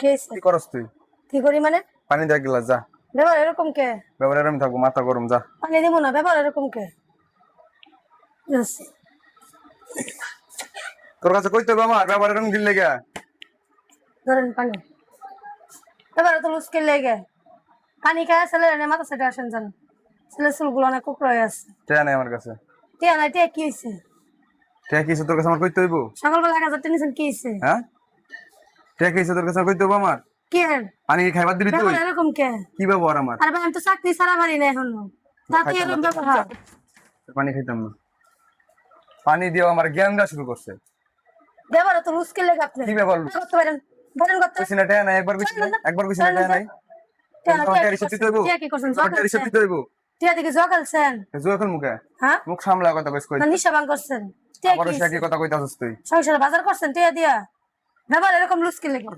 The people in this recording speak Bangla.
কি করস তুই? কি করি মানে? পানি দে এক গ্লাস যা। ব্যাপার এরকম কে? ব্যবহার আমি থাকবো, মাথা গরম যা। পানি দিব না, ব্যাপার এরকম কে? তোর কাছে কইতে হবে আমার ব্যবহার এরকম দিল লেগে। ধরেন পানি। ব্যাপার তো মুশকিল লেগে। পানি খায় ছেলের এনে মাথা সেটা আসেন জান। ছেলের চুলগুলো অনেক কুকড়া হয়ে আছে। টিয়া নাই আমার কাছে। টিয়া নাই, টিয়া কি হয়েছে? টিয়া কি হইছে তোর কাছে আমার কইতে হইব? সকালবেলা 1,000 টা নিছেন, কি হয়েছে? হ্যাঁ, টিয়া কি হইছে তোর কাছে আমার কইতে হইব আমার? কি হেন? পানি কি খাইবার দিবি তুই? ব্যাপার এরকম কে? কি ব্যবহার আমার? আরে ভাই আমি তো চাকরি ছাড়া পারি না এখনো। তাতে এরকম ব্যবহার। পানি খাইতাম না। পানি দিয়েও আমার জ্ঞান দেওয়া শুরু করছে। ব্যাপার তো মুশকিল লেগে আপনি। কি ব্যাপার? করতে পারেন। বলেন করতে। কইছি না টিয়া নাই, একবার কইছি না, একবার কইছি না টিয়া নাই। টিয়া রিসিপ্ট দিতে হইব? টিয়া কি করছেন? টিয়া রিসিপ্ট দিতে হইব? টিয়া দিকে জোয়া খেলছেন? জুয়া খেল মুখে। হ্যাঁ? মুখ সামলা কথা কইস কই। না নিশা ভাঙ করছেন? টিয়া আবার কি? সে কি কথা কইতাছস তুই? সংসারে বাজার করছেন টিয়া দিয়া? ব্যাপার এরকম মুশকিল লেগে।